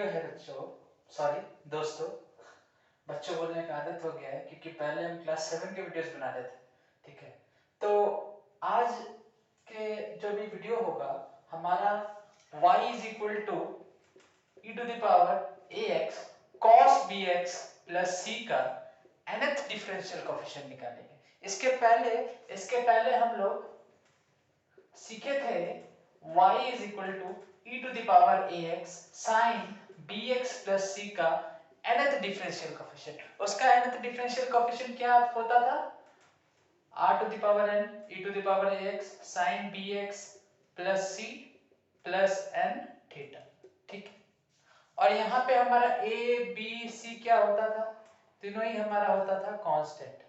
Video है बच्चों, sorry दोस्तों, बच्चों बोलने का आदत हो गया है क्योंकि पहले हम क्लास 7 के वीडियोस बनाते थे। ठीक है, तो आज के जो भी वीडियो होगा हमारा y is equal to E to the power a x cos b x plus c का nth डिफरेंशियल कोफिशिएंट निकालेंगे। इसके पहले हम लोग सीखे थे y is equal to E to the power a x sine B x plus c का nth differential coefficient. उसका nth डिफरेंशियल कोफिशिएंट क्या होता था? r to the power n e to the power ax sin bx plus c plus n theta. ठीक है, और यहाँ पे हमारा a b c क्या होता था? तीनों ही हमारा होता था कांस्टेंट,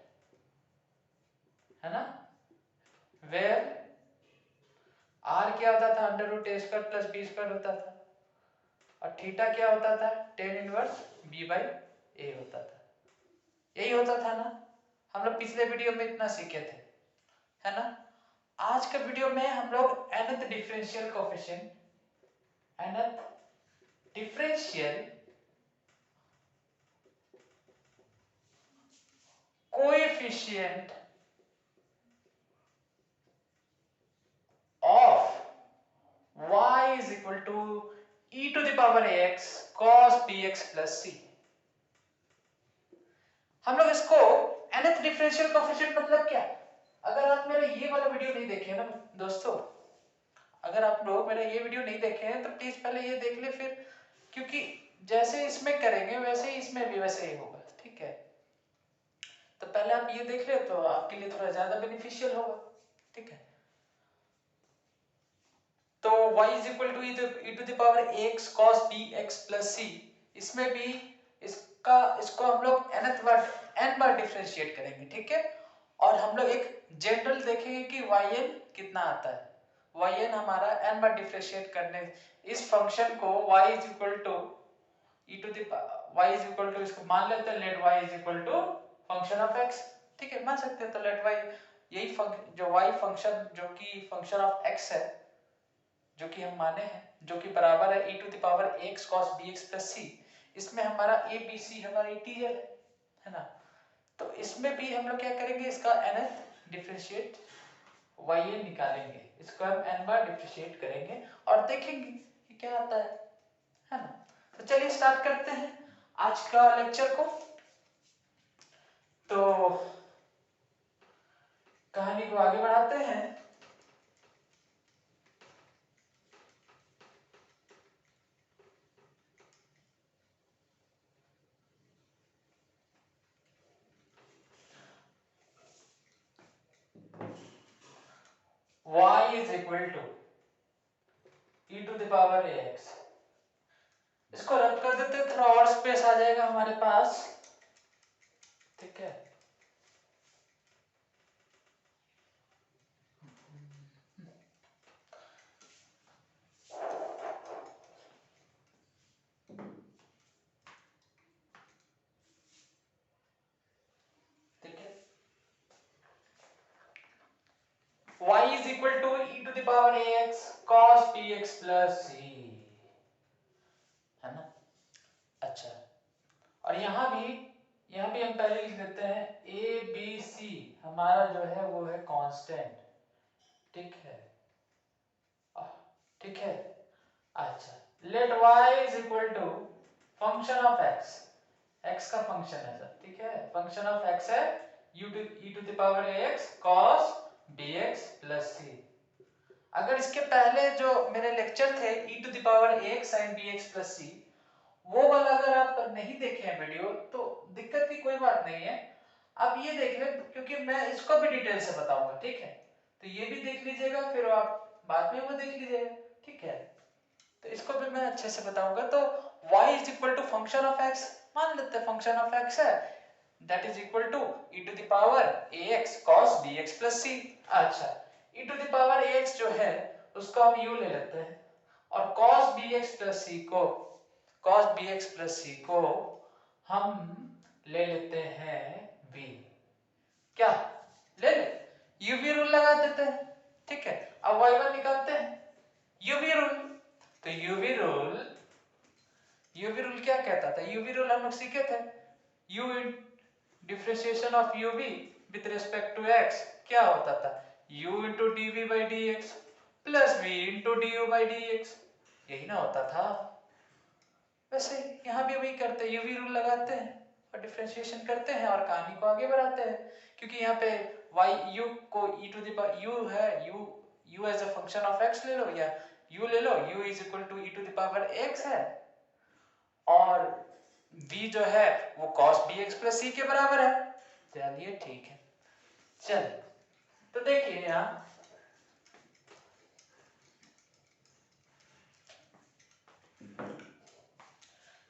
है ना? वेयर r क्या होता था? Under root a square plus b square होता था, और थीटा क्या होता था? tan inverse b by a होता था। यही होता था ना? हम लोग पिछले वीडियो में इतना सीखे थे, है ना? आज के वीडियो में हम लोग nth differential coefficient, nth differential coefficient of y is equal to e to the power ax cos bx plus c। हम लोग इसको nth डिफरेंशियल कोफिशिएंट मतलब क्या? अगर आप मेरा ये वाला वीडियो नहीं देखे हैं ना दोस्तों, अगर आप लोग मेरा ये वीडियो नहीं देखे हैं तो प्लीज पहले ये देख ले, फिर क्योंकि जैसे इसमें करेंगे वैसे ही इसमें भी वैसे ही होगा। ठीक है, तो पहले आप ये देख ले तो आपके लिए थोड़ा ज्यादा बेनिफिशियल होगा। ठीक है, तो y is equal to E to the power x cos bx plus c, इसमें भी इसको हम लोग n बार डिफरेंशिएट करेंगे। ठीक है, और हम लोग एक जनरल देखेंगे कि yn कितना आता है। yn हमारा n बार डिफरेंशिएट करने इस फंक्शन को y is equal to E to the y is equal to, इसको मान लेते हैं let y is equal to function of x। ठीक है, मान सकते हैं, तो लेट y यही जो y फंक्शन जो कि फंक्शन ऑफ x है, जो कि हम माने हैं, जो कि बराबर है e to the power x cos bx plus c। इसमें हमारा a b c हमारा इंटीजर है ना? तो इसमें भी हम लोग क्या करेंगे, इसका nth डिफरेंशिएट yn निकालेंगे, इसको हम n बार डिफरेंशिएट करेंगे और देखेंगे कि क्या आता है ना? तो चलिए स्टार्ट करते हैं आज का लेक्चर को। तो कहानी को आगे बढ़ाते हैं। y is equal to E to the power ax, इसको रद्द कर देते हैं, थोड़ा और स्पेस आ जाएगा हमारे पास। ठीक है, ठीक है, y is equal to E to the power ax cos bx plus c, है ना? अच्छा, और यहाँ भी हम पहले लिख देते हैं a b c हमारा जो है वो है कांस्टेंट। ठीक है, ठीक है। अच्छा, let y is equal to function of x, x का फंक्शन है सर। ठीक है, फंक्शन ऑफ x है e to the power ax cos bx plus c। अगर इसके पहले जो मेरे लेक्चर थे e to the power ax sin bx plus c, वो वाला अगर आप नहीं देखे हैं वीडियो तो दिक्कत की कोई बात नहीं है, आप ये देख लें क्योंकि मैं इसको भी डिटेल से बताऊंगा। ठीक है, तो ये भी देख लीजिएगा, फिर आप बाद में वो देख लीजिएगा। ठीक है, तो इसको भी मैं अच्छे से बताऊंगा। तो y is equal to function of x, मान लेते हैं फंक्शन ऑफ x है, that is equal to e to the power ax cos bx plus c। अच्छा, e to the power ax जो है उसको हम u ले लेते हैं, और cos bx प्लस c को cos bx प्लस c को हम ले लेते हैं v। क्या ले ले? uv रूल लगा देते हैं। ठीक है, अब y1 निकालते हैं uv रूल। तो uv रूल यूवी रूल क्या कहता था? यूवी रूल हम लोग सीखे थे, U differentiation of UV with respect to X क्या होता था? u into D V by D X plus V into D U by D X, यही ना होता था? वैसे यहाँ भी वही करते हैं, यूवी रूल लगाते हैं और डिफरेंशिएशन करते हैं और कहानी को आगे बढ़ाते हैं, क्योंकि यहाँ पे y u को e to the power u है, u as a function of x ले लो या u ले लो, u is equal to e to the power x है, और v जो है वो cos bx प्लस c के बराबर है। चलिए ठीक है, चलिए तो देखिए यहाँ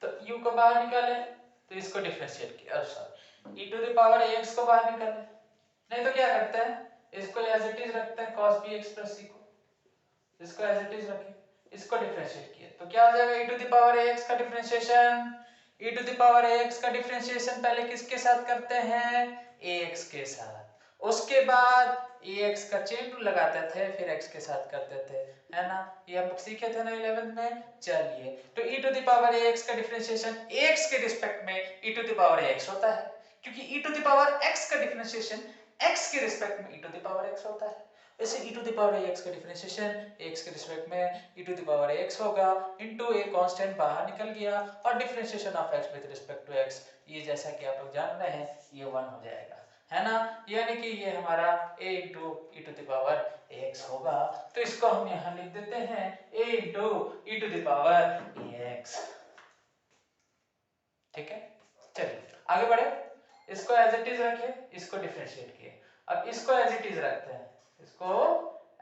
तो u को बाहर निकाले तो इसको डिफरेंशिएट किया, sorry e to the power ax को बाहर निकाले, नहीं तो क्या करते हैं इसको एज इट इज रखते हैं cos bx प्लस c को, इसको एज इट इज रखें, इसको डिफरेंशिएट किया तो क्या हो जाएगा e to the power ax का differentiation, e to the power ax का डिफरेंशिएशन पहले किसके साथ करते हैं? ax के साथ, उसके बाद ax का चेन रूल लगाते थे, फिर x के साथ करते थे, है ना? ये हम सीखे थे ना 11th में। चलिए तो e to the power ax का डिफरेंशिएशन x के रिस्पेक्ट में e to the power ax होता है, क्योंकि e to the power x का डिफरेंशिएशन x के रिस्पेक्ट में e to the power x होता है। वैसे e to the power ax का डिफरेंशिएशन x के रिस्पेक्ट में e to the power ax होगा इनटू ए कांस्टेंट बाहर निकल गया और differentiation of x with respect to x, ये जैसा कि आप लोग जान रहे हैं ये 1 हो जाएगा, है ना? यानी कि ये हमारा a into E to the power ax होगा, तो इसको हम यहाँ लिख देते हैं a into E to the power ax। ठीक है, चलिए आगे बढ़े, इसको एज इट इज रखे, इसको डिफरेंशिएट किए, अब इसको एज इट इज रखते हैं, इसको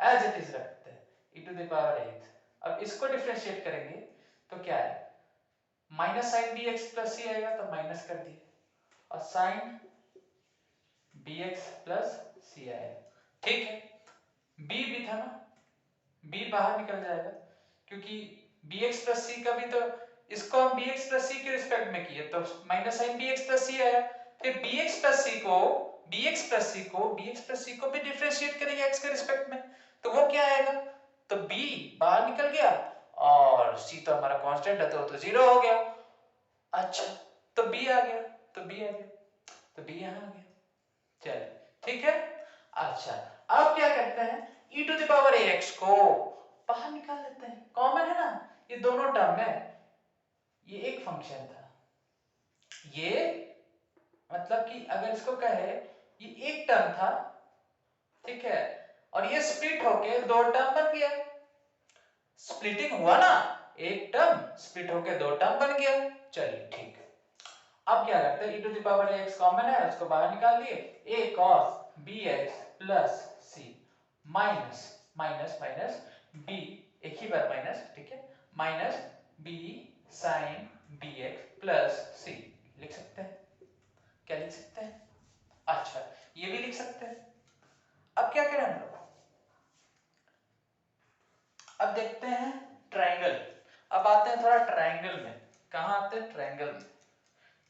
एज इट इज रखते हैं e to the power ax, अब इसको डिफरेंशिएट करेंगे तो क्या है, minus sine bx plus c आएगा तो माइनस कर दिए, और साइन bx प्लस c आएगा, ठीक है? b भी था ना, b बाहर निकल जाएगा, क्योंकि bx प्लस c का भी तो इसको हम bx प्लस c के रिस्पेक्ट में किए तो minus sine bx plus c आया, फिर bx प्लस c को bx प्लस c को भी डिफरेंशिएट करेंगे x के रिस्पेक्ट में, तो वो क्या आएगा, तो b बाहर निकल गया और c तो हमारा कांस्टेंट है तो जीरो हो गया। अच्छा तो b आ गया, तो b आ गया, तो b यहां आ गया, चलिए ठीक है। अच्छा अब क्या करते हैं, e to the power ax को बाहर निकाल लेते हैं, कॉमन है ना, ये दोनों टर्म है, ये एक फंक्शन था, ये मतलब कि अगर इसको कहे ये एक टर्म था, ठीक है, और ये स्प्लिट होके दो टर्म बन गया, स्प्लिटिंग हुआ ना, एक टर्म स्प्लिट होके दो टर्म बन गया। चलिए ठीक है, अब क्या करते हैं, e to the power ax कॉमन है, उसको बाहर निकाल लिए, a cos bx plus c minus minus minus b, एक ही बार माइनस, ठीक है, minus b sin bx plus c लिख सकते हैं, क्या लिख सकते हैं? अच्छा ये भी लिख सकते हैं। अब क्या करें हम लोग, अब देखते हैं ट्रायंगल, अब आते हैं थोड़ा ट्रायंगल में, कहाँ आते हैं ट्रायंगल में,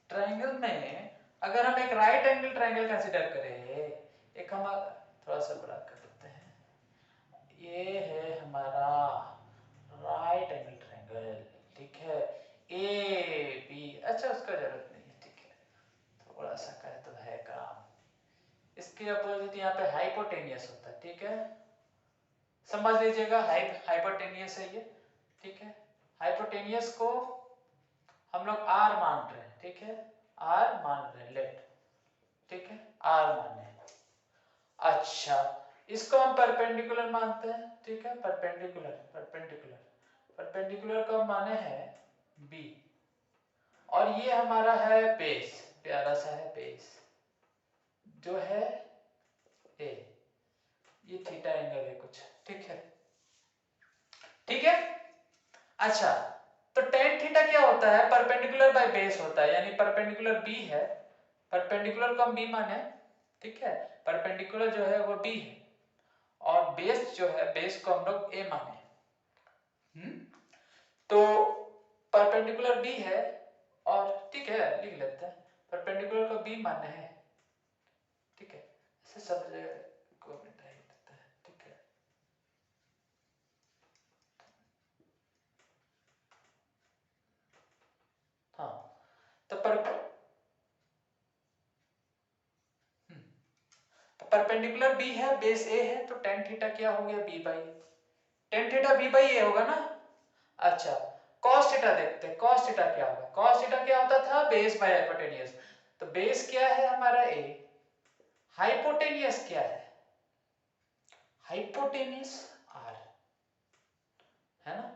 ट्रायंगल में अगर हम एक राइट एंगल ट्रायंगल कंसीडर करें, एक हम थोड़ा सा बड़ा कर देते हैं, ये है हमारा राइट एंगल ट्रायंगल, ठीक है, ए बी, अच्छा उसका जरूरत नहीं है, ठीक है, थोड़ा सा कहे तो है काम, इसके अपोजिट यहाँ पे हाइपोटेनियस होता है, ठीक है, समझ लीजिएगा हाइपोटेनियस है ये, ठीक है, हाइपोटेनियस को हम लोग आर मान रहे हैं, ठीक है, आर मान रहे हैं, लेट, ठीक है, आर माने, अच्छा इसको हम परपेंडिकुलर मानते हैं, ठीक है, परपेंडिकुलर परपेंडिकुलर परपेंडिकुलर को हम माने हैं बी, और ये हमारा है बेस, प्यारा सा है बेस जो है ए, ये थीटा एंगल है कुछ, ठीक है, ठीक है। अच्छा तो टेन थीटा क्या होता है, परपेंडिकुलर बाय बेस होता है, यानी परपेंडिकुलर बी है, परपेंडिकुलर को हम बी माने, ठीक है, परपेंडिकुलर जो है वो बी है, और बेस जो है बेस को हम लोग ए माने, तो परपेंडिकुलर बी है, और ठीक है लिख लेते हैं परपेंडिकुलर को बी माने हैं, ठीक है, ऐसे सब जगह को मिटा ही देता है, ठीक है, परपेंडिकुलर बी है, बेस ए है, तो टेन थीटा क्या हो गया, b by tan theta b by a होगा ना। अच्छा cos थीटा देखते हैं, cos थीटा क्या होगा, cos थीटा क्या होता था, बेस बाय हाइपोटेनियस। तो बेस क्या है हमारा a, हाइपोटेनियस क्या है, हाइपोटेनियस r, है ना।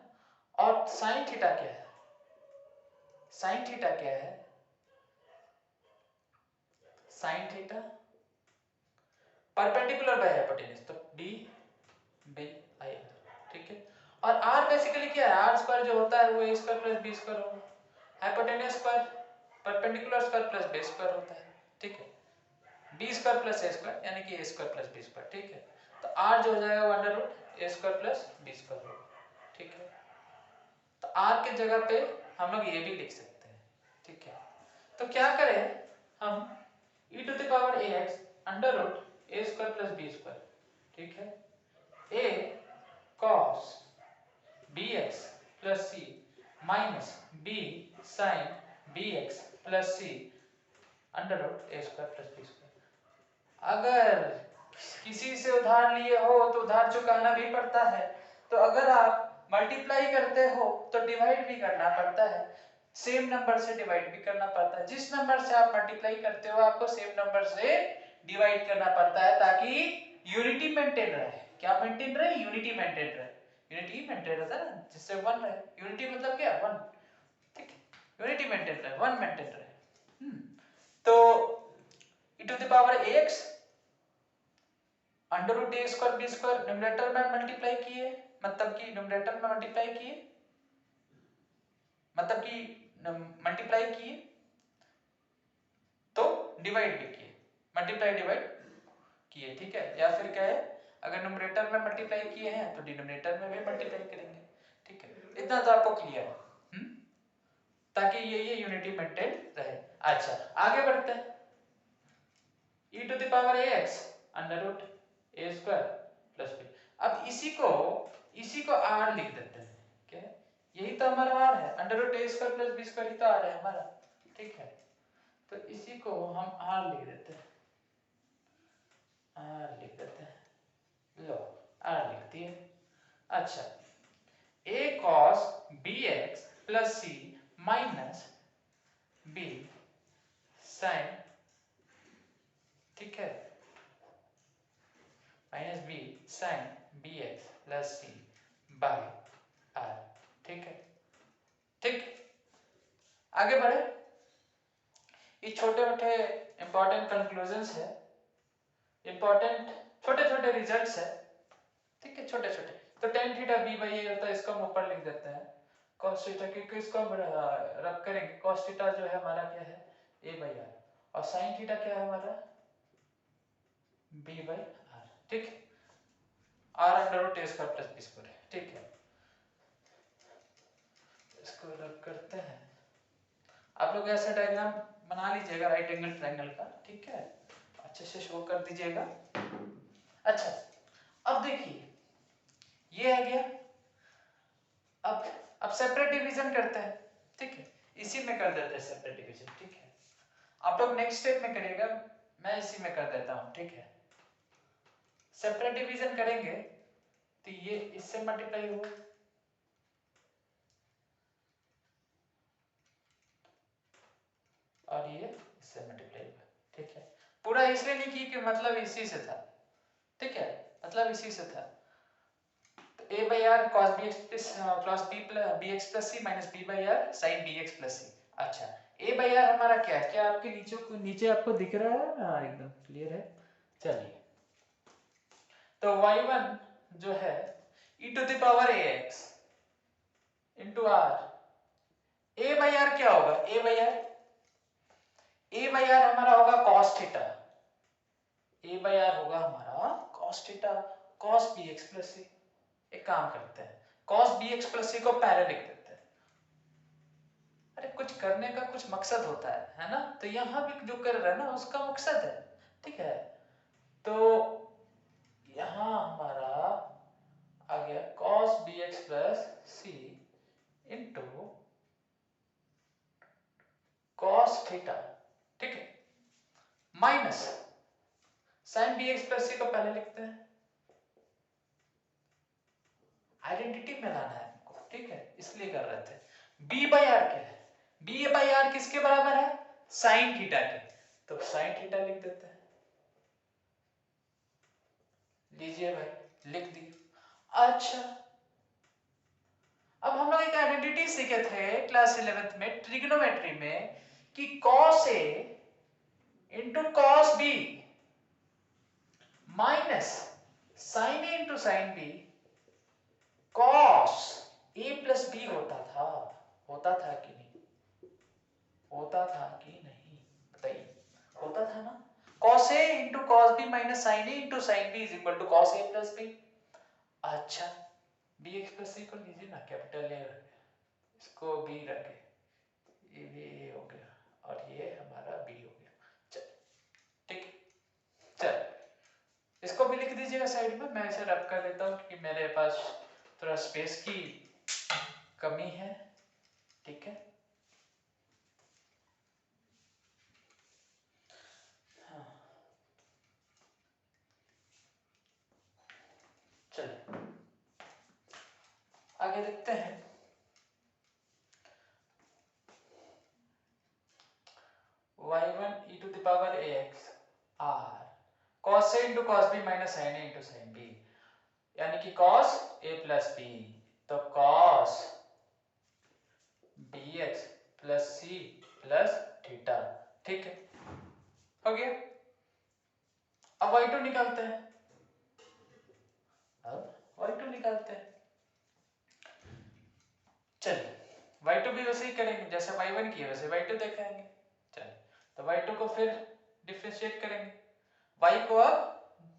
और sin थीटा क्या है, sin थीटा क्या है, sin theta perpendicular by hypotenuse, तो d बाई i r, ठीक है। और r बेसिकली क्या है, r स्क्वायर जो होता है वो a square plus b square होगा, hypotenuse square perpendicular square plus base square होता है, ठीक है। B square plus a square यानी कि a square plus B square, ठीक है। तो आर जो हो जाएगा अंडर रूट ए स्क्वायर प्लस बी स्क्वायर होगा, ठीक है। तो आर की जगह पे हम लोग ये भी लिख सकते हैं, ठीक है। तो क्या करें हम, e to the power ax under root A square plus B square, ठीक है, a cos bx plus c minus b sin bx plus c under root A square plus B square. अगर किसी से उधार लिए हो तो उधार चुकाना भी पड़ता है, तो अगर आप मल्टीप्लाई करते हो तो डिवाइड भी करना पड़ता है, सेम नंबर से डिवाइड भी करना पड़ता है। जिस नंबर से आप मल्टीप्लाई करते हो आपको सेम नंबर से डिवाइड करना पड़ता है ताकि यूनिटी मेंटेन रहे। क्या मेंटेन रहे, यूनिटी मेंटेन रहे, यूनिटी मेंटेन रहता है ना, जिससे वन रहे, यूनिटी मतलब क्या, वन, ठीक है, यूनिटी मेंटेन रहे, वन मेंटेन रहे। तो e to the power ax under root A square B square numerator में मल्टीप्लाई किए, मतलब कि न्यूमरेटर में मल्टीप्लाई किए, मतलब कि मल्टीप्लाई किए तो डिवाइड भी किए, मल्टीप्लाई डिवाइड किए, ठीक है। या फिर क्या है, अगर न्यूमरेटर में मल्टीप्लाई किए हैं तो डिनोमिनेटर में भी मल्टीप्लाई करेंगे, ठीक है। इतना तो आपको क्लियर है, ताकि ये यूनिटी मेंटेन रहे। अच्छा आगे बढ़ते हैं, e to the power ax under root A square plus B. अब इसी को r लिख देते हैं, क्या है, यही तो हमारा r है, अंडर रूट ए स्क्वायर प्लस बी स्क्वायर ही तो r है हमारा, ठीक है। तो इसी को हम r लिख देते हैं, r लिख देते हैं, लो r लिख दिए। अच्छा a cos bx plus c minus b sin, ठीक है, minus B sine B x plus C by R, ठीक है, ठीक। आगे बढ़े, ये छोटे मोटे इंपॉर्टेंट कंक्लूजन्स है, इंपॉर्टेंट छोटे छोटे रिजल्ट्स है, ठीक है, छोटे छोटे। तो टेन थीटा बी बाई ए होता है, इसको हम ऊपर लिख देते हैं, cos थीटा, क्योंकि इसको हम रब करेंगे, cos थीटा जो है हमारा क्या है, ए बाई आर, और साइन थीटा क्या है हमारा, बी बाई आर, ठीक है, आर अंडर रूट ए स्क्वायर प्लस बी स्क्वायर, ठीक है। इसको रब करते हैं, आप लोग ऐसा डायग्राम बना लीजिएगा राइट एंगल ट्रायंगल का, ठीक है, अच्छे से शो कर दीजिएगा। अच्छा अब देखिए ये आ गया, अब सेपरेट डिवीजन करते हैं, ठीक है, इसी में कर देते हैं सेपरेट डिवीजन, ठीक है। आप लोग नेक्स्ट स्टेप में करिएगा, मैं इसी में कर देता हूं, ठीक है। सेपरेट डिवीजन करेंगे तो ये इससे मल्टीप्लाई होगा, और ये इससे मल्टीप्लाई होगा, ठीक है। पूरा इसलिए नहीं की कि मतलब इसी से था, ठीक है, मतलब इसी से था। तो a by r cos bx plus bx plus c minus b by r sin bx plus c। अच्छा a by r हमारा क्या है, क्या आपके नीचे आपको दिख रहा है, हाँ एकदम क्लियर है। चलिए तो y1 जो है e to the power ax into r, a by r क्या होगा, a by r हमारा होगा cos theta, a by r होगा हमारा cos theta, cos bx plus c। एक काम करते हैं, cos bx plus c को पहले लिख देते हैं, अरे कुछ करने का कुछ मकसद होता है ना, तो यहां भी जो कर रहे हैं ना उसका मकसद है, ठीक है। तो यहां हमारा आ गया cos bx plus c into cos theta, ठीक है, minus sin sine B x plus c को पहले लिखते हैं, आइडेंटिटी में लाना है हमको, ठीक है, इसलिए कर रहे थे। बी बाई आर क्या है, बी बाई आर किसके बराबर है, साइन थीटा के, तो साइन थीटा लिख देते हैं। लीजिए भाई लिख दिया। अच्छा अब हम लोग एक आइडेंटिटी सीखे थे क्लास 11th में ट्रिग्नोमेट्री में कि cos A into cos B minus sin A into sin B cos A plus B होता था कि नहीं, होता था कि नहीं बताइए, होता था ना। cos A into cos B minus sin A into sin B is equal to cos A plus B। अच्छा bx प्लस c को लीजिए ना, कैपिटल ए रखे, इसको b रखे, ये भी ए हो गया और ये हमारा b हो गया। चल ठीक, चल इसको भी लिख दीजिएगा साइड में, मैं इसे रब कर देता हूँ क्योंकि मेरे पास थोड़ा स्पेस की कमी है, ठीक है। हाँ चलिए आगे देखते हैं। y1 e to the power ax r cos a into cos b minus sin a into sin b, यानी कि cos a plus b, तो cos bx plus c plus theta, ठीक है, हो गया। अब y2 निकालते हैं, अब y2 निकालते हैं। चलिए y2 भी वैसे ही करेंगे जैसे y1 किए वैसे y2 देखेंगे। चलिए तो y2 को फिर डिफरेंशिएट करेंगे, y को अब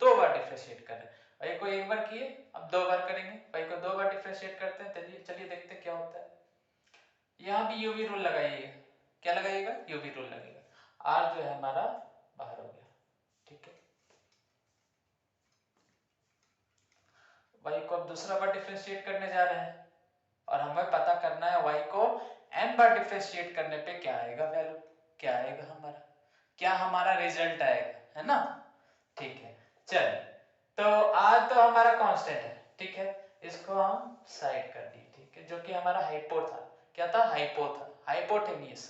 दो बार डिफरेंशिएट कर रहे हैं, y को एक बार किए अब दो बार करेंगे, y को दो बार डिफरेंशिएट करते हैं। चलिए देखते हैं क्या होता है। यहाँ भी यूवी रूल लगाइएगा, क्या लगाइएगा, यूवी रूल लगेगा, r जो है हमारा बाहर हो गया, ठीक है। y को अब दूसरा बार डिफरेंशिएट करने जा रहे हैं और हमें पता करना है y को n बार डिफरेंशिएट करने पे क्या आएगा वैल्यू, क्या आएगा हमारा, क्या हमारा रिजल्ट आएगा, है ना, ठीक है। चलिए तो r तो हमारा कांस्टेंट है, ठीक है, इसको हम साइड कर दिए, ठीक है, जो कि हमारा हाइपो था, क्या था, हाइपो था, हाइपोटेनियस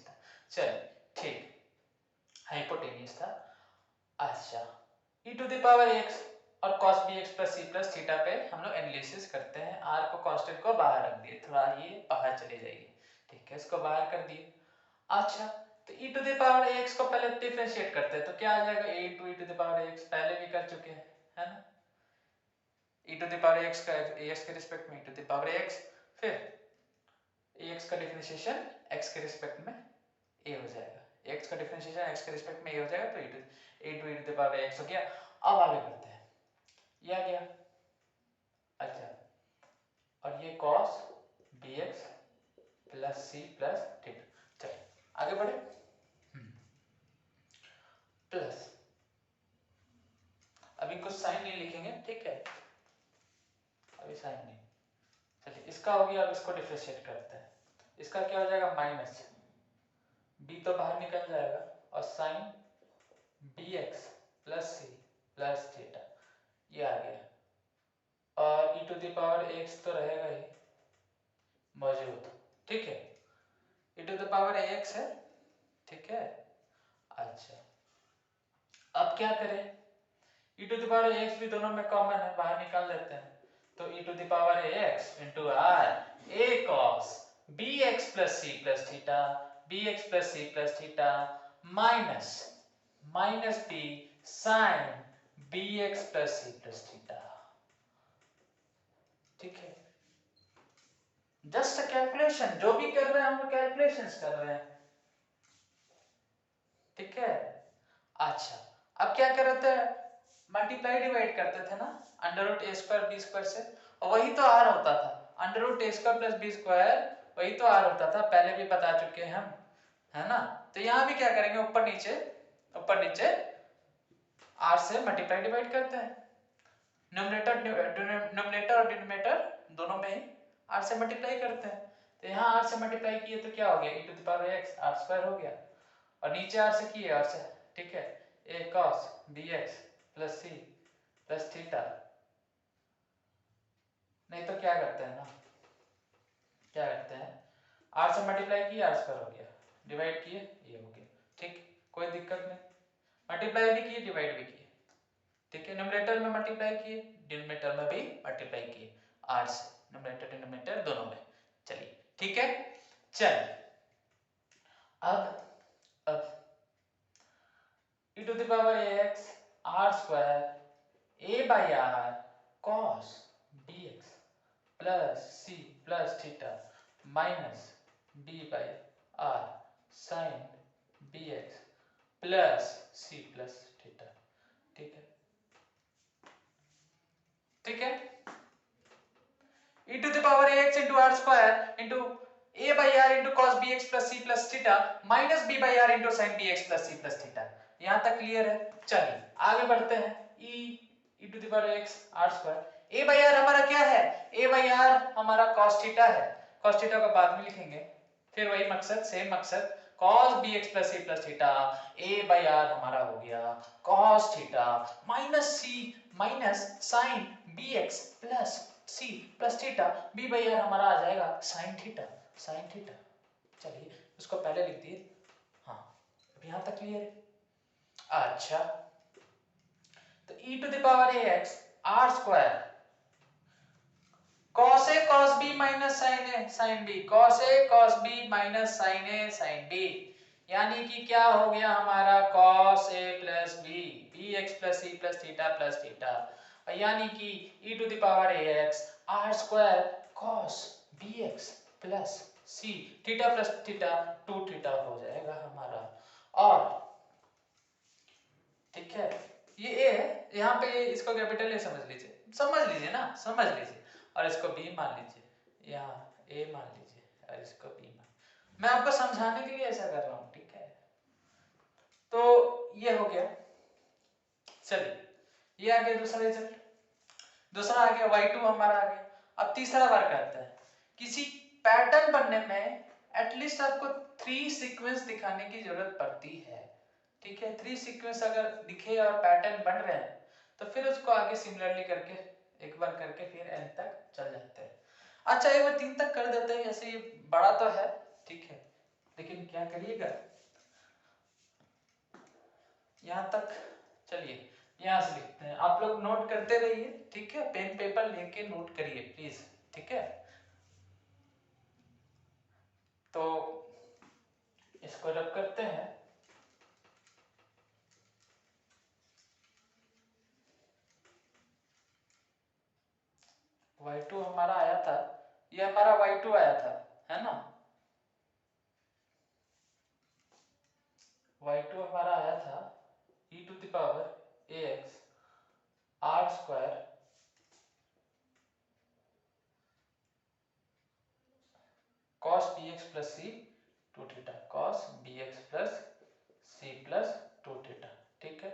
था, चलिए ठीक, हाइपोटेनियस था। अच्छा e to the power x और cos bx plus c plus theta पे हम लोग एनालिसिस करते हैं। r को कांस्टेंट को बाहर रख दिए, थोड़ा ये बाहर चले जाइए, ठीक है, इसको बाहर कर दिए। अच्छा तो e to the power x को पहले डिफरेंशिएट करते हैं, तो क्या आ जाएगा, a to e to the power x, पहले भी कर चुके हैं, है ना, e to the power x का ax के रिस्पेक्ट में e to the power x, फिर ax का डिफरेंशिएशन x के रिस्पेक्ट में a हो जाएगा, x का डिफरेंशिएशन x के रिस्पेक्ट में a हो जाएगा, तो a to e to the power x हो गया। अब आगे बढ़ते हैं, ये आ गया, अच्छा और ये cos bx plus c plus theta, चलिए आगे बढ़े, प्लस अभी कुछ साइन नहीं लिखेंगे, ठीक है, अभी साइन नहीं, चलिए इसका हो गया। अब इसको डिफरेंशिएट करते हैं, इसका क्या हो जाएगा, माइनस b तो बाहर निकल जाएगा और sine bx plus c plus theta, ये आ गया, और e to the power x तो रहेगा ही मौजूद, ठीक है, e to the power x है, ठीक है। अच्छा अब क्या करें, e to the power x भी दोनों में कॉमन है, बाहर निकाल लेते हैं, तो e to the power x into r a cos bx plus c plus theta, bx plus c plus theta minus minus b sine bx plus c plus theta, ठीक है। जस्ट कैलकुलेशन, जो भी कर रहे हैं हम कैलकुलेशंस कर रहे हैं, ठीक है। अच्छा अब क्या कर रहे थे, मल्टीप्लाई डिवाइड करते थे ना, अंडर रूट ए स्क्वायर बी स्क्वायर से, और वही तो आर होता था, अंडर रूट ए स्क्वायर प्लस बी स्क्वायर वही तो आर होता था, पहले भी बता चुके हैं हम, है ना। तो यहाँ भी क्या करेंगे, ऊपर नीचे आर से मल्टीप्लाई डिवाइड करते हैं, न्यूमरेटर और डिनोमिनेटर दोनों में ही आर से मल्टीप्लाई करते हैं, तो यहाँ आर से मल्टीप्लाई किए तो क्या हो गया, e to the power x r square हो गया, और नीचे आर से किए आर से, ठीक है, a cos b x plus c plus theta. नहीं तो क्या करते हैं ना, क्या करते हैं, आर से मल्टीप्लाई किया आर स्क्वायर हो गया, डिवाइड किए ये हो गया, ठीक, कोई दिक्कत नहीं। मल्टीप्लाई भी किए डिवाइड भी किए, ठीक है, न्यूमरेटर में मल्टीप्लाई किए डिनोमिनेटर में भी मल्टीप्लाई किए आर से, न्यूमरेटर डिनोमिनेटर दोनों में। चलिए ठीक है, चल अब e to the power ax r square a by r cos bx plus c plus theta minus b by r sine bx plus c plus theta. ठीक है, ठीक है, e to the power ax into r square into a by r into cos bx plus c plus theta minus b by r into sine bx plus c plus theta. यहां तक clear है? चलिए आगे बढ़ते हैं। e to the power x r square a by r हमारा क्या है? a बाई आर हमारा cos थीटा है, cos थीटा को बाद में लिखेंगे, फिर वही मकसद, सेम मकसद, cos bx plus c plus theta a by r हमारा हो गया cos theta minus c minus sine bx plus c plus theta b by r हमारा आ जाएगा साइन थीटा, साइन थीटा। चलिए उसको पहले लिख दिए, हाँ अब यहां तक क्लियर है? अच्छा तो e to the power ax r square cos a cos b minus sin a sin b cos a cos b minus sin a sin b, यानी कि क्या हो गया हमारा cos a plus b bx plus c plus theta plus theta, यानी कि e to the power ax r square cos bx plus c theta plus theta 2 theta हो जाएगा हमारा। और ठीक है, ये a है, यहाँ पे इसको कैपिटल a समझ लीजिए, समझ लीजिए ना, समझ लीजिए, और इसको b मान लीजिए, यहाँ a मान लीजिए और इसको b मान, मैं आपको समझाने के लिए ऐसा कर रहा हूँ, ठीक है। तो ये हो गया, चलिए ये आ गया दूसरा रिजल्ट, दूसरा आ गया y2 हमारा आ गया। अब तीसरा बार करते हैं, किसी पैटर्न बनने में एटलीस्ट आपको 3 सीक्वेंस दिखाने की जरूरत पड़ती है, ठीक है। 3 सीक्वेंस अगर दिखे और पैटर्न बन रहे हैं तो फिर उसको आगे सिमिलरली करके एक बार करके फिर एंड तक चल जाते हैं। अच्छा एक बार 3 तक कर देते हैं, ऐसे ये बड़ा तो है, ठीक है, लेकिन क्या करिएगा यहाँ तक। चलिए यहाँ से लिखते हैं, आप लोग नोट करते रहिए, ठीक है, पेन पेपर लेके नोट करिए प्लीज, ठीक है। तो इसको रब करते हैं, y2 हमारा आया था, ये हमारा y2 आया था, है ना, y2 हमारा आया था e to the power ax r square cos bx plus c 2 theta cos bx plus c plus 2 theta, ठीक है।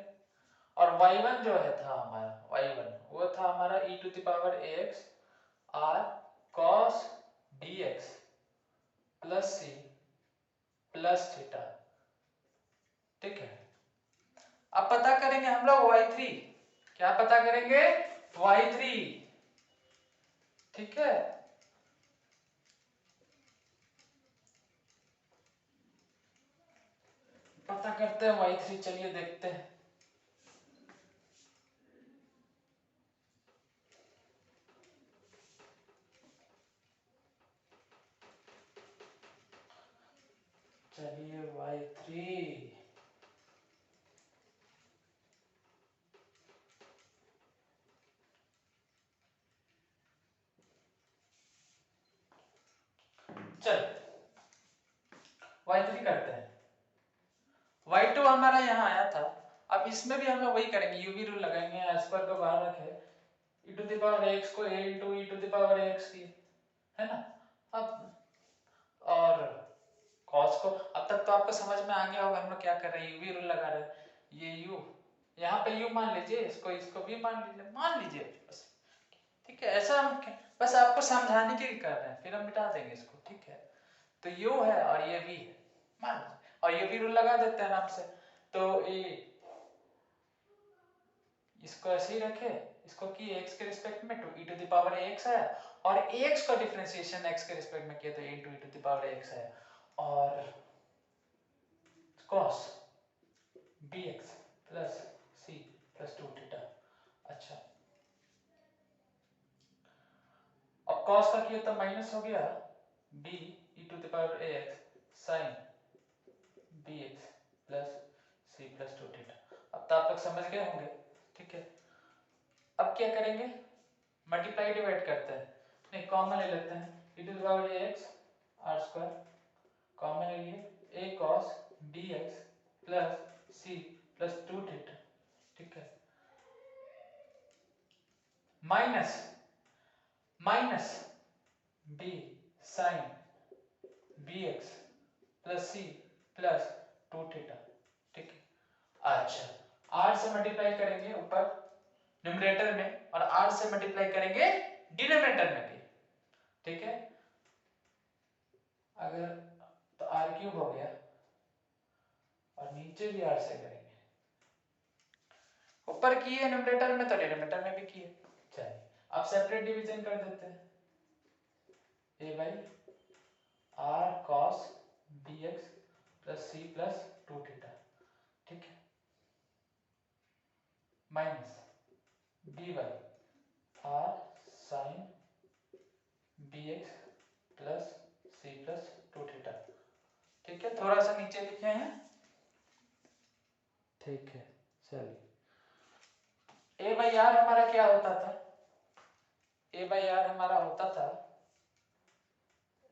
और y1 जो है था हमारा y1 वो था हमारा e to the power ax r cos bx plus c plus theta, ठीक है। अब पता करेंगे हम लोग y3, क्या पता करेंगे? y3, ठीक है। पता करते हैं y3, चलिए देखते हैं। चलिए y3, चल y3 करते हैं। y2 हमारा यहाँ आया था, अब इसमें भी हम लोग वही करेंगे, यूवी रूल लगाएंगे, स्क्वायर को बाहर रखे, e to the power x को a into e to the power x की, है ना। अब और cos को, अब तक तो आपको समझ में आ गया होगा हम लोग क्या कर रहे हैं, यूवी रूल लगा रहे हैं, ये u यहाँ पे u मान लीजिए, इसको भी मान लीजिए बस, ठीक है। ऐसा हम बस आपको समझाने के लिए कर रहे हैं, फिर हम मिटा देंगे इसको, ठीक है। तो u है और ये v है, मान लीजिए, और ये भी रूल लगा देते हैं आराम से। तो ये इसको ऐसे ही रखे, इसको की x के रिस्पेक्ट में to e to the power ax आया, और ax का डिफरेंशिएशन x के रिस्पेक्ट में किया तो a to e to the power ax आया, और cos bx plus c plus 2 theta. अच्छा, अब cos का किया तो माइनस हो गया b e to the power ax sin bx plus c plus 2 theta. अब तो आप लोग समझ गए होंगे, ठीक है। अब क्या करेंगे, मल्टीप्लाई डिवाइड करते हैं, नहीं कॉमन ले लेते हैं, e to the power ax r square common ले लिए, a cos bx plus c plus 2 theta, ठीक है, minus minus b sin bx plus c plus 2 theta, ठीक है। अच्छा, r से मल्टीप्लाई करेंगे ऊपर न्यूमरेटर में, और r से मल्टीप्लाई करेंगे डिनोमिनेटर में भी, ठीक है। अगर तो r क्यूब हो गया, और नीचे भी r से करेंगे, ऊपर किए न्यूमरेटर में तो डिनोमिनेटर में भी किए। चलिए अब सेपरेट डिवीजन कर देते हैं, a by r cos bx plus c plus 2 theta, ठीक है, minus b by r sin bx plus c plus 2 theta, ठीक है। थोड़ा सा नीचे लिखे हैं, ठीक है। चलिए a बाई r हमारा क्या होता था, a बाई r हमारा होता था,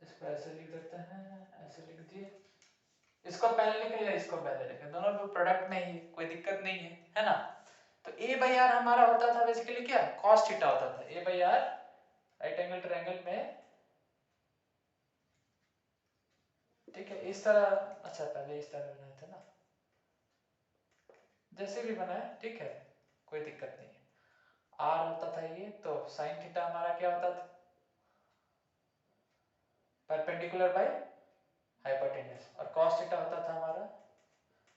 इसको ऐसे लिख देते हैं, ऐसे लिख दिए, इसको पहले लिखे या इसको पहले लिखे, दोनों भी प्रोडक्ट में ही, कोई दिक्कत नहीं है ना। तो a बाई r हमारा होता था बेसिकली क्या, cos थीटा होता था, a by r right angle triangle में, ठीक है, इस तरह। अच्छा पहले इस तरह बनाया था ना, जैसे भी बनाए, ठीक है, कोई दिक्कत नहीं है। r होता था ये, तो sin थीटा हमारा क्या होता था, परपेंडिकुलर बाय हाइपोटेन्यूज, और cos थीटा होता था हमारा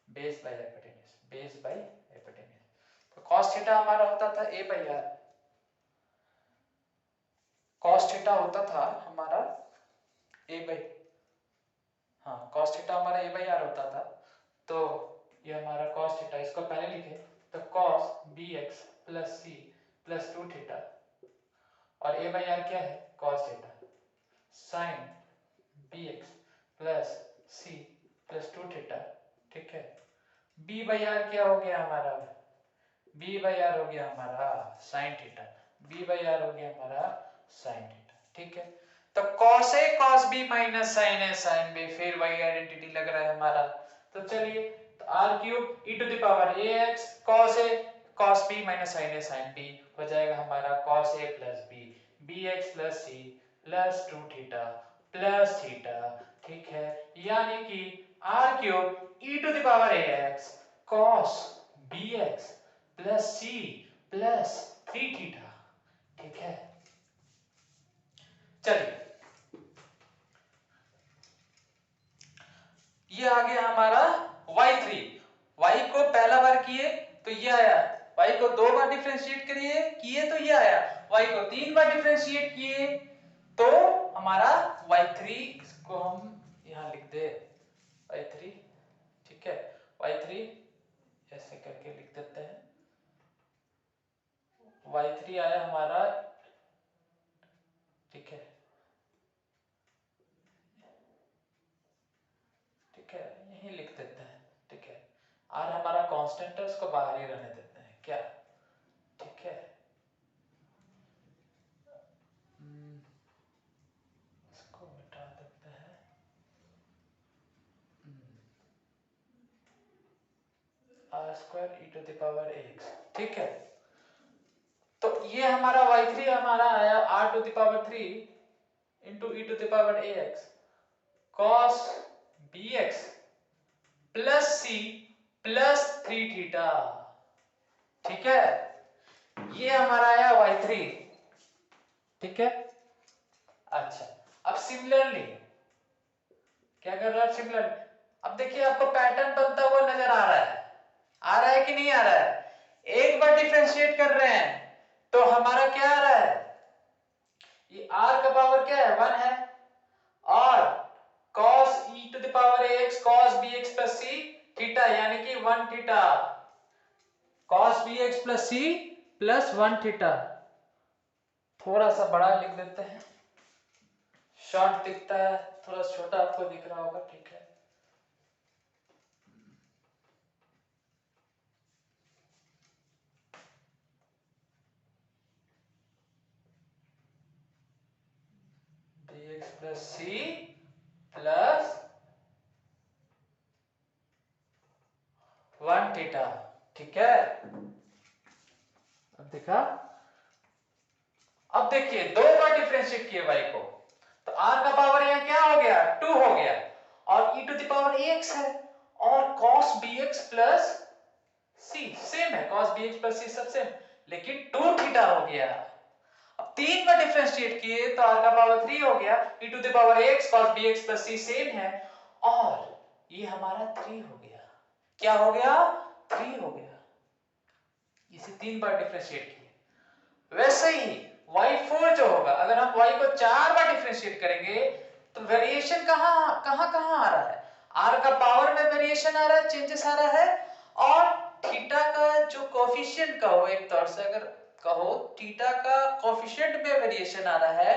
base by hypotenuse, base by hypotenuse. तो cos थीटा हमारा होता था a by r, cos theta होता था हमारा a बाई, हाँ cos थीटा हमारा a बाई r होता था, तो ये हमारा cos थीटा, इसको पहले लिखे तो cos bx plus c plus 2 theta, और a बाई r क्या है, cos theta, sin bx plus c plus 2 theta, ठीक है। b बाई r क्या हो गया हमारा, b बाई r हो गया हमारा sin theta, b by r हो गया हमारा sin थीटा, ठीक है। तो cos a cos b minus sin a sin b, फिर वही आइडेंटिटी लग रहा है हमारा। तो चलिए, तो r cube e to the power ax cos a cos b minus sin a sin b हो जाएगा हमारा cos a plus b bx plus c plus 2 theta plus theta, ठीक है। यानी कि r cube e to the power ax cos bx plus c plus 3 theta, ठीक है। चलिए ये आ गया हमारा y3, y को पहला बार किए तो ये आया, y को 2 बार डिफरेंशिएट किए तो ये आया, y को 3 बार डिफरेंशिएट किए तो हमारा y3, इसको हम यहां लिख दे y3, ठीक है, y3 ऐसे करके लिख देते हैं, y3 आया हमारा, ठीक है, ठीक है, यही लिख देते हैं, ठीक है। r हमारा कांस्टेंट है, उसको बाहर ही रहने देते हैं क्या, ठीक है। इसको मिटा देते हैं, r square e to the power x, ठीक है। तो ये हमारा y3 हमारा आया r to the power 3 into e to the power ax cos bx plus c plus 3 theta, ठीक है। ये हमारा आया y3, ठीक है। अच्छा, अब सिमिलरली क्या कर रहा है, सिमिलरली अब देखिए आपको पैटर्न बनता हुआ नजर आ रहा है कि नहीं आ रहा है। एक बार डिफरेंशिएट कर रहे हैं तो हमारा क्या आ रहा है, ये r का पावर क्या है 1 है, और cos e to the power ax cos bx plus c theta यानी कि 1 theta, cos bx plus c plus 1 theta. थोड़ा सा बड़ा लिख देते हैं, शॉर्ट दिखता है, थोड़ा छोटा आपको दिख रहा होगा, ठीक है। bx plus c plus 1 theta, ठीक है। अब देखा, अब देखिए दो बार डिफरेंशिएट किए y को, तो r का पावर यहाँ क्या हो गया 2 हो गया, और e to the power ax है, और cos bx plus c same है, cos bx plus c सब सेम, लेकिन 2 थीटा हो गया। अब 3 बार डिफरेंशिएट किए तो r का पावर 3 हो गया, e to the power ax cos bx plus c same है, और ये हमारा 3 हो गया। क्या हो गया 3 हो गया, इसे 3 बार डिफरेंशिएट किए। वैसे ही y4 जो होगा, अगर हम y को 4 बार डिफरेंशिएट करेंगे तो वेरिएशन कहां कहां कहां आ रहा है, r का पावर में वेरिएशन आ रहा है, चेंजेस आ रहा है, और थीटा का जो कोफिशिएंट कहो, एक तौर से अगर कहो थीटा का कोफिशिएंट में वेरिएशन आ रहा है,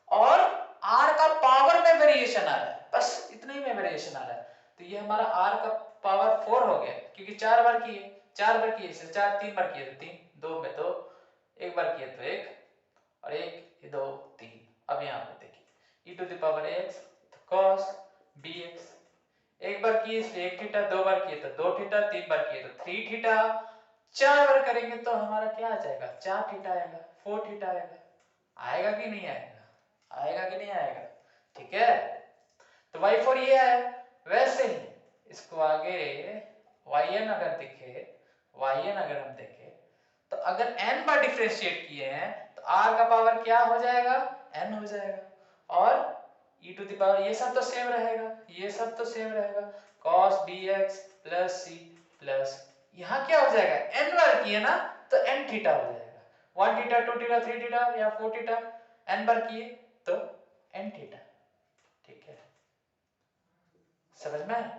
और r का पावर में वेरिएशन आ रहा है, बस इतने ही में वेरिएशन आ रहा है। तो ये हमारा r का पावर 4 हो गया, क्योंकि 4 बार किए, 4 बार किए, 3 बार किए तो 3, 2 में 2, एक बार किए तो 1, और 1 2 3। अब यहाँ पे देखिए e to the power x तो cos bx, एक बार किए इसलिए 1 थीटा, 2 बार किए तो 2 थीटा, 3 बार किए तो 3 थीटा, 4 बार करेंगे तो हमारा क्या आ जाएगा 4 थीटा आएगा, 4 थीटा आएगा। आएगा कि नहीं आएगा, आएगा कि नहीं आएगा, ठीक है। तो y4 ये है। वैसे ही इसको आगे yn अगर दिखे, yn अगर हम देखें तो अगर n बार डिफरेंशिएट किए हैं तो r का पावर क्या हो जाएगा n हो जाएगा, और e टू द पावर ये सब तो सेम रहेगा, ये सब तो सेम रहेगा, cos bx plus c plus यहाँ क्या हो जाएगा n बार किए ना तो n थीटा हो जाएगा, 1 थीटा 2 थीटा 3 थीटा या 4 थीटा, n बार किए तो n थीटा, ठीक है। समझ में आया?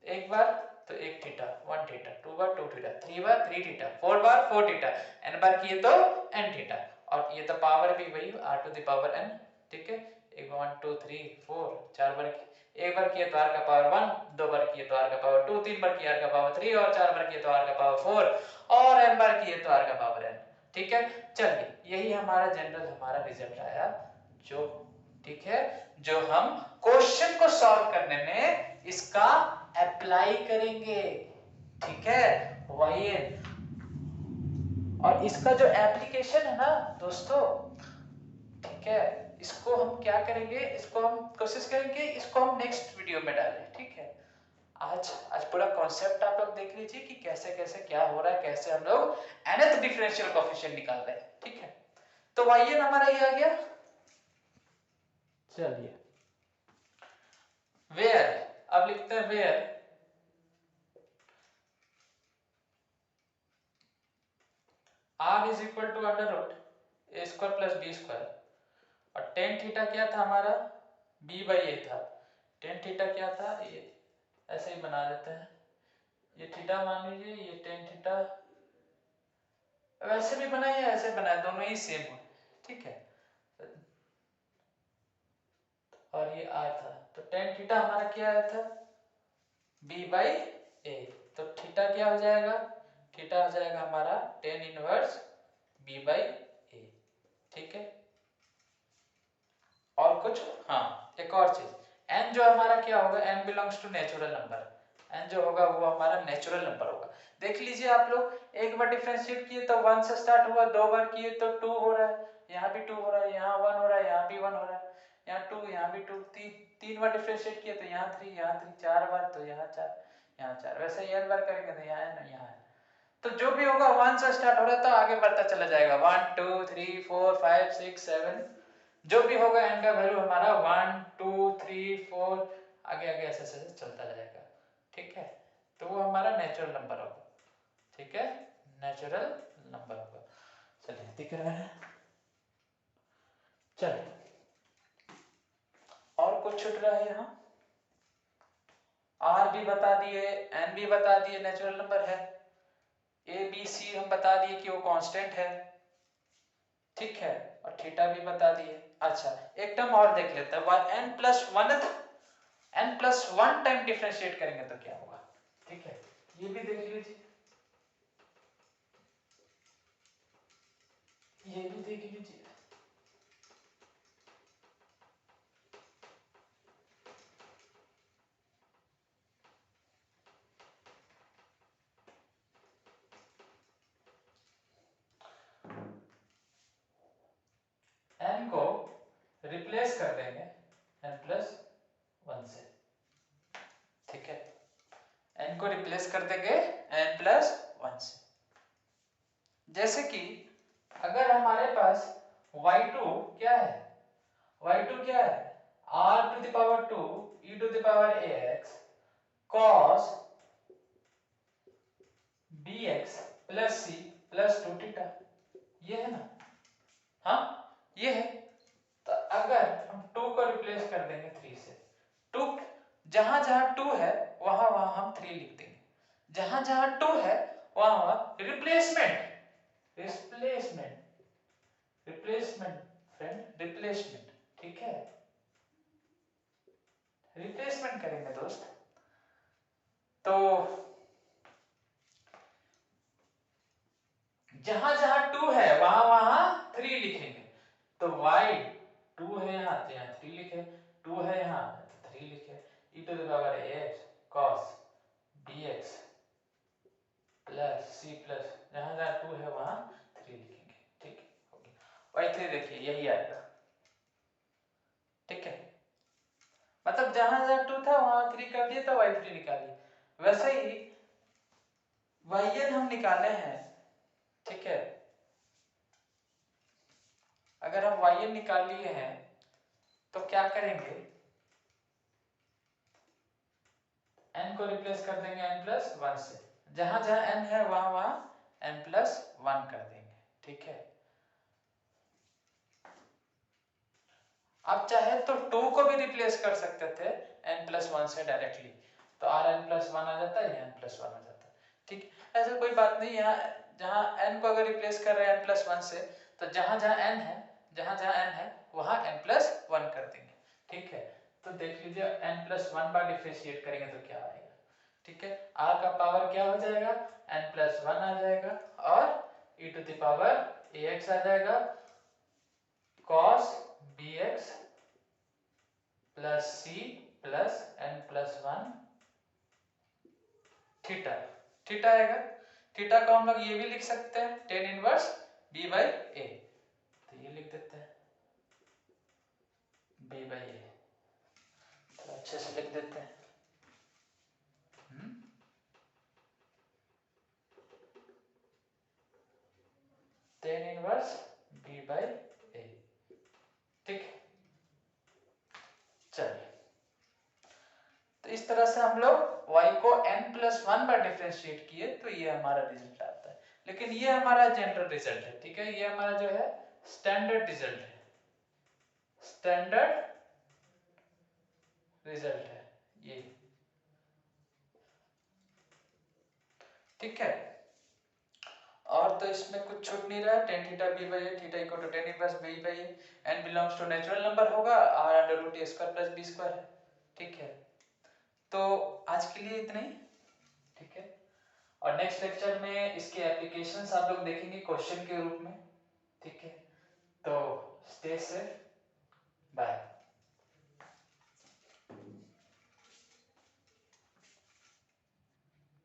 एक बार तो 1 थीटा 1 थीटा, 2 बार 2 थीटा, 3 बार 3 थीटा, 4 बार 4 थीटा, n बार किए तो n थीटा, और ये तो पावर भी वही r to the power n, ठीक है। 1 2 3 4 4 बार, एक बार किए तो r का पावर 1, 2 बार किए तो r का पावर 2, 3 बार किए r का पावर 3, और 4 बार किए तो r का पावर 4, और n बार किए तो r का पावर n, ठीक है। चलिए यही हमारा जनरल हमारा रिजल्ट आया, जो ठीक है, जो हम क्वेश्चन को सॉल्व करने में इसका अप्लाई करेंगे, ठीक है yn। और इसका जो एप्लीकेशन है ना दोस्तों, ठीक है, इसको हम क्या करेंगे, इसको हम कोशिश करेंगे इसको हम नेक्स्ट वीडियो में डालें, ठीक है। आज पूरा कॉन्सेप्ट आप लोग देख लीजिए कि कैसे कैसे क्या हो रहा है, कैसे हम लोग nth डिफरेंशियल कोएफिशिएंट निकाल रहे हैं, ठीक है। तो yn हमारा ये आ गया। चलिए वेयर, अब लिखते हैं where r is equal to under root A square plus B square, और टेन थीटा क्या था हमारा b बाई ए था, टेन थीटा क्या था, ये ऐसे ही बना देते हैं, ये थीटा मान लीजिए, ये टेन थीटा, वैसे भी बनाए या ऐसे बनाए, दोनों ही सेम हो, ठीक है। और ये r था, तो टेन थीटा हमारा क्या आया था b बाई ए, तो थीटा क्या हो जाएगा, थीटा हो जाएगा हमारा टेन इनवर्स b बाई ए, ठीक है। और कुछ, हाँ एक और चीज, n जो हमारा क्या होगा, n belongs to natural number, n जो होगा वो हमारा नेचुरल नंबर होगा। देख लीजिए आप लोग, एक बार डिफरेंशिएट किए तो 1 से स्टार्ट हुआ, 2 बार किए तो 2 हो रहा है, यहाँ भी 2 हो रहा है, यहाँ 1 हो रहा है, यहाँ भी 1 हो रहा है, यहाँ 2, यहाँ भी 2, तीन बार डिफरेंशिएट किए तो यहाँ 3, यहाँ 3, 4 बार तो यहाँ 4, यहाँ 4, वैसे ही n बार करेंगे तो यहाँ n, यहाँ n। तो जो भी होगा 1 से स्टार्ट हो रहा है तो आगे बढ़ता चला जाएगा, 1 2 3 4 5 6 7, जो भी होगा n का वैल्यू हमारा 1 2 3 4 आगे आगे ऐसे ऐसे चलता जाएगा, ठीक है। तो वो हमारा नेचुरल नंबर होगा, ठीक है, नेचुरल नंबर होगा। चलिए दिख रहा है, चलिए और कुछ छूट रहा है यहाँ, आर भी बता दिए, एन भी बता दिए नेचुरल नंबर है, ए बी सी हम बता दिए कि वो कांस्टेंट है, ठीक है, और थीटा भी बता दिए। अच्छा एक टर्म और देख लेते हैं, n plus one time differentiate करेंगे तो क्या होगा, ठीक है, ये भी देख लीजिए, ये भी देख लीजिए। n को रिप्लेस कर देंगे n प्लस वन से, ठीक है, n को रिप्लेस कर देंगे n प्लस वन से। जैसे कि अगर हमारे पास y2 क्या है, y2 क्या है, r to the power 2 e to the power ax cos bx plus c plus 2 theta, ये है ना, हाँ ये है। तो अगर हम 2 को रिप्लेस कर देंगे 3 से, 2 जहां जहां 2 है वहां वहां हम 3 लिख देंगे, जहां जहां 2 है वहां वहां replacement, replacement, replacement friend, replacement, ठीक है, रिप्लेसमेंट करेंगे दोस्त। तो जहां जहां 2 है वहां वहां 3 लिखेंगे, तो y 2 है यहाँ तो यहाँ 3 लिखे, 2 है यहाँ तो 3 लिखे, e to the power ax cos bx plus c plus, जहां जहां 2 है वहां 3 लिखेंगे, ठीक है, हो गया। y3 देखिए यही आएगा, ठीक है, मतलब जहां जहां 2 था वहां 3 कर दिए तो y3 निकालिए। वैसे ही yn हम निकाले हैं, ठीक है, अगर हम yn निकाल लिए हैं तो क्या करेंगे, n को रिप्लेस कर देंगे n प्लस वन से, जहां जहां n है वहां वहां n प्लस वन कर देंगे, ठीक है। आप चाहे तो 2 को भी रिप्लेस कर सकते थे n प्लस वन से डायरेक्टली, तो r n प्लस वन आ जाता है, n प्लस वन आ जाता है, ठीक, ऐसा कोई बात नहीं। यहाँ जहां n को अगर रिप्लेस कर रहे हैं n प्लस वन से, तो जहां जहां n है, जहां जहां n है वहां n प्लस वन कर देंगे, ठीक है। तो देख लीजिए n plus one bar differentiate करेंगे तो क्या आएगा, ठीक है, r का पावर क्या हो जाएगा, n प्लस वन आ जाएगा, और e to the power ax आ जाएगा cos bx plus c plus n plus one theta, theta आएगा। थीटा को हम लोग ये भी लिख सकते हैं tan inverse b by a, तो ये लिख देते हैं b बाई a, तो अच्छे से लिख देते हैं, tan inverse b by a, ठीक है। चलिए तो इस तरह से हम लोग y को n plus one bar differentiate किए तो ये हमारा रिजल्ट आता है, लेकिन ये हमारा जनरल रिजल्ट है, ठीक है, ये हमारा जो है स्टैंडर्ड रिजल्ट है, स्टैंडर्ड रिजल्ट है ये, ठीक है। और तो इसमें कुछ छूट नहीं रहा, tan theta b by a, theta equal to tan inverse b by a, n belongs to natural number होगा, r under root a square plus b square है, ठीक है। तो आज के लिए इतना ही, ठीक है, और नेक्स्ट लेक्चर में इसके एप्लीकेशंस आप लोग देखेंगे क्वेश्चन के रूप में, ठीक है। तो स्टे सेफ, बाय।